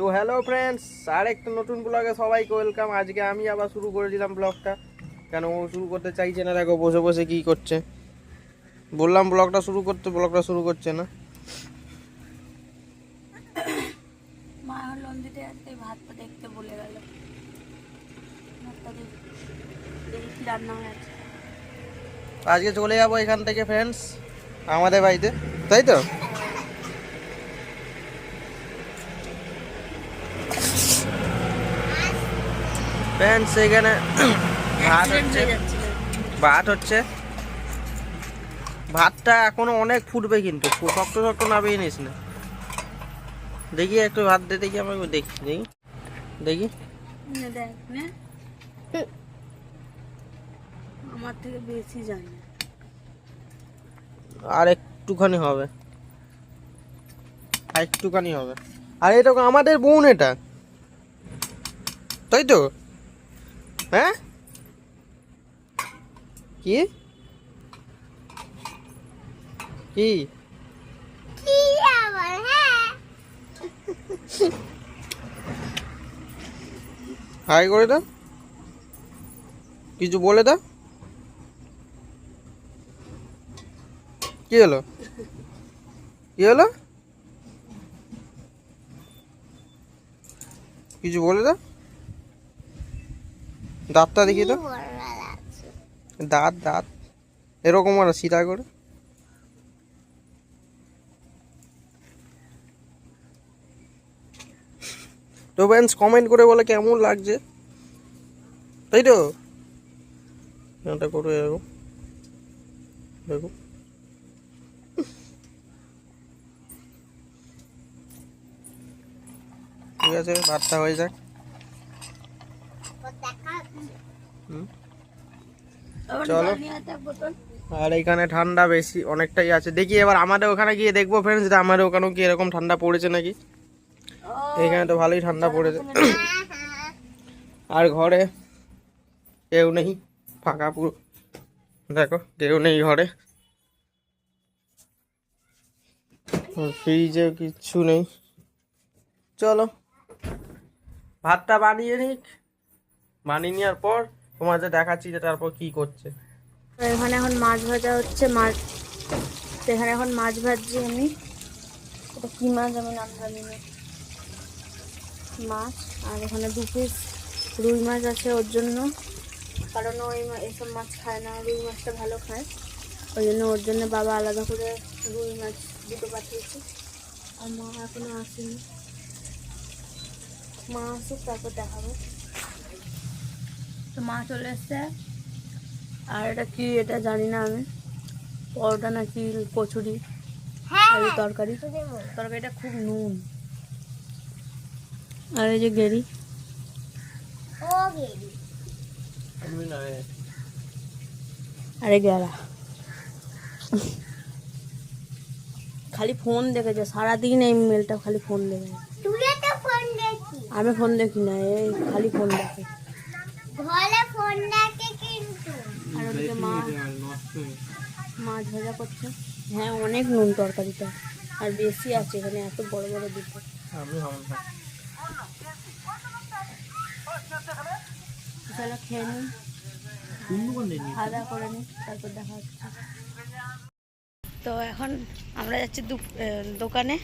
তো hello friends, আর একটা নতুন ব্লগে সবাইকে ওয়েলকাম। আজকে আমি আবার শুরু করে দিলাম ব্লগটা। কেন ও শুরু করতে চাইছে না, দেখো বসে বসে কি করছে। বললাম ব্লগটা শুরু করতে, ব্লগটা শুরু করছে না। মা লন দিতে আজকে ভাতটা দেখতে বলে গেল। ভাতটা দেখি কি রান্না হয়েছে। আজকে চলে যাবো এখান থেকে ফ্রেন্ডস আমাদের বাড়িতে, তাই তো? ফ্রেন্ডস এখানে ভাত হচ্ছে। ভাতটা এখনো অনেক ফুটবে, কিন্তু শক্ত শক্ত নামিয়ে নিস না। দেখি একটু ভাত দে, দেখি আমাকে, দেখি দেখি দেখি। দেখ না, আমার থেকে বেশি জানি। আর একটুখানি হবে, আর একটুখানি হবে। আর এটা আমাদের বোন, এটা তাই তো? হ্যাঁ, কি কি হাই করে দাও, কিছু বলে দাও। কি হলো, কি হলো, কিছু বলে দাও। দাঁতটা দেখিয়ে দাও, দাঁত দাঁত এরকম আর সিধা করে। তো ফ্রেন্ডস কমেন্ট করে বলে কেমন লাগছে, তাই তো? এটা করে দেখো, দেখো। ঠিক আছে, ভাতটা হয়ে যাক। চলো। আর এখানে ঠান্ডা বেশি অনেকটাই আছে, দেখি এবার আমাদের ওখানে গিয়ে দেখবো ফ্রেন্ডস, যে আমাদের ওখানেও কি এরকম ঠান্ডা পড়েছে নাকি। এখানে তো ভালোই ঠান্ডা পড়েছে। আর ঘরে কেউ নেই, ফাঁকা পুরো, দেখো কেউ নেই ঘরে। ফ্রিজে কিচ্ছু নেই। চলো ভাতটা বানিয়ে নিক, বানিয়ে নেওয়ার পর তোমাদের দেখাচ্ছি যে তারপর কি করছে। এখানে এখন মাছ ভাজা হচ্ছে। মাছ এখানে এখন মাছ ভাজছি আমি। এটা কি মাছ আমি নাম জানি না। মাছ, আর এখানে 2 পিস রুই মাছ আছে ওর জন্য, কারণ ওই এসব মাছ খায় না, রুই মাছটা ভালো খায়। ওই জন্য ওর জন্য বাবা আলাদা করে রুই মাছ 2টো পাঠিয়েছে। আর মা এখনো আসেনি, মা আসুক তারপর দেখাবো। তো মা চলে এসছে। আর এটা কি, এটা জানি না আমি, পরোটা নাকি কচুরি, আর তরকারিটা খুব নুন। আর এই যে গেরি, আরে গেরা খালি ফোন দেখেছে সারাদিন, এই মেলটা খালি ফোন দেখে। আমি ফোন দেখি না, এই খালি ফোন দেখে। আর ওদিকে মা মাছ ভাজা করছে। হ্যাঁ, অনেক নুন তরকারিটা, আর বেশি আছে এখানে, এত বড় বড় দুটো। চলো খেয়ে নিই, খাওয়া দাওয়া করে নিই, তারপর দেখা হচ্ছে। তো এখন আমরা যাচ্ছি দোকানে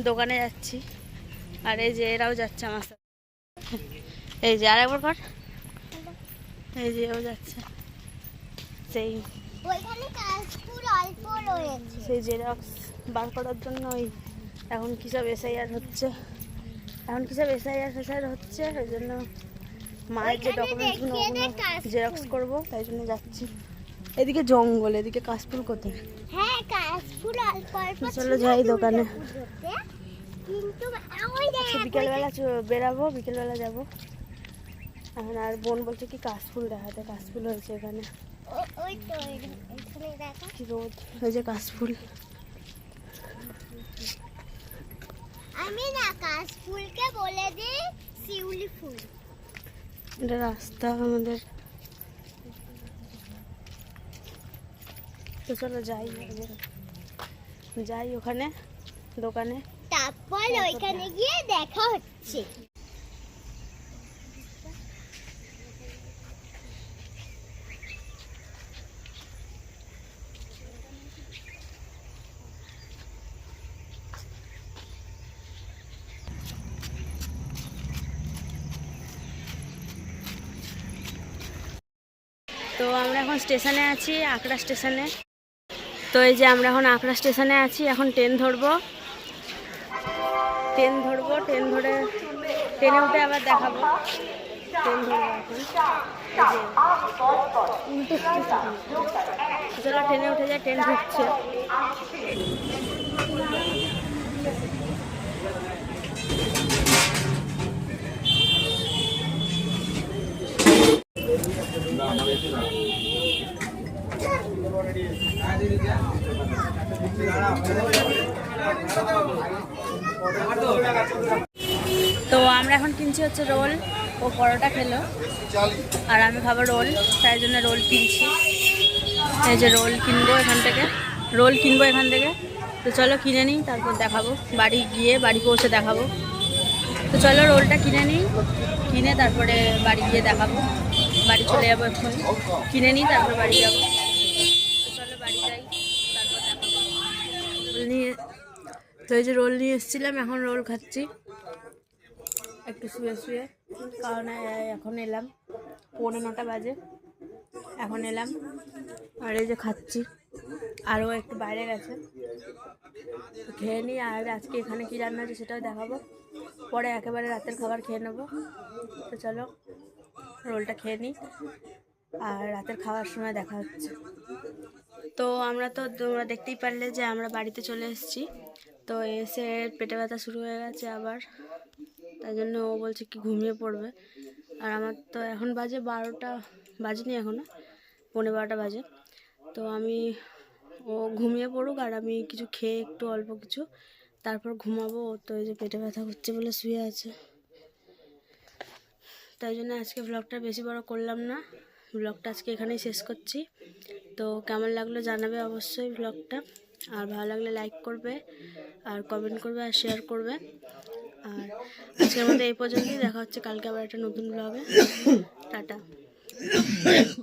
দোকানে যাচ্ছি। আর এই যে এরাও যাচ্ছে আমার সাথে। এই যে আরেকবার কর, এই যে ও যাচ্ছে। সেই জেরক্স বার করার জন্য এখন কিসব এসআইআর হচ্ছে, হচ্ছে ওই জন্য মায়ের যে ডকুমেন্টসগুলো ওগুলো জেরক্স করবো, তাই জন্য যাচ্ছি। এদিকে জঙ্গল, এদিকে কাশফুল কোথায়? চলো যাই দোকানে। বিকেলবেলা বেরাবো, বিকেলবেলা যাবো এখন। আর বোন বলছে কি কাশফুল দেখাতে, কাশফুল হয়েছে এখানে, কি রোদ, ওই যে কাশফুল। আমি না কাশফুলকে বলে দিই শিউলি ফুল। এটা রাস্তা আমাদের। তো চলো যাই ওখানে দোকানে, তারপর ওইখানে গিয়ে দেখা হচ্ছে। তো আমরা এখন স্টেশনে আছি, আকড়া স্টেশনে। তো এই যে আমরা এখন আকড়া স্টেশনে আছি, এখন ট্রেন ধরবো। ট্রেন ধরে ট্রেনে উঠে আবার দেখাবো। ট্রেন ধরবো এখন। উল্টো চলো ট্রেনে উঠে যায়, ট্রেন ঢুকছে। তো আমরা এখন কিনছি হচ্ছে রোল, ও পরোটা খেলো আর আমি খাবো রোল, তাই জন্য রোল কিনছি। এই যে রোল কিনবো এখান থেকে, তো চলো কিনে নিই, তারপর দেখাবো। বাড়ি পৌঁছে দেখাবো। তো চলো রোলটা কিনে নিই, কিনে তারপরে বাড়ি গিয়ে দেখাবো। বাড়ি চলে যাবো এখন, কিনে নিই তারপর বাড়ি যাবো। তো চলো বাড়ি যাই, তারপর দেখাবো। তো এই যে রোল নিয়ে এসেছিলাম, এখন রোল খাচ্ছি একটু শুয়ে, কারণ এখন এলাম 9:45 বাজে, এখন এলাম আর এই যে খাচ্ছি। আরও একটু বাইরে গেছে, খেয়ে নিই। আর আজকে এখানে কি রান্না হচ্ছে সেটাও দেখাবো, পরে একেবারে রাতের খাবার খেয়ে নেবো। তো চলো রোলটা খেয়ে নিই, আর রাতের খাওয়ার সময় দেখা হচ্ছে। তো তোমরা দেখতেই পারলে যে আমরা বাড়িতে চলে এসেছি। তো এসে পেটে ব্যথা শুরু হয়ে গেছে আবার, তাই জন্য ও বলছে কি ঘুমিয়ে পড়বে। আর আমার তো এখন বাজে 12টা, বাজেনি এখনও, 12:15 বাজে। তো ও ঘুমিয়ে পড়ুক আর আমি কিছু খেয়ে একটু অল্প কিছু তারপর ঘুমাবো। তো এই যে পেটে ব্যথা হচ্ছে বলে শুয়ে আছে, তাই জন্য আজকে ব্লগটা বেশি বড় করলাম না। ব্লগটা আজকে এখানেই শেষ করছি। তো কেমন লাগলো জানাবে অবশ্যই ব্লগটা, আর ভালো লাগলে লাইক করবে আর কমেন্ট করবে আর শেয়ার করবে। আর আজকের মধ্যে এই পর্যন্তই, দেখা হচ্ছে কালকে আবার একটা নতুন ব্লগে। টাটা।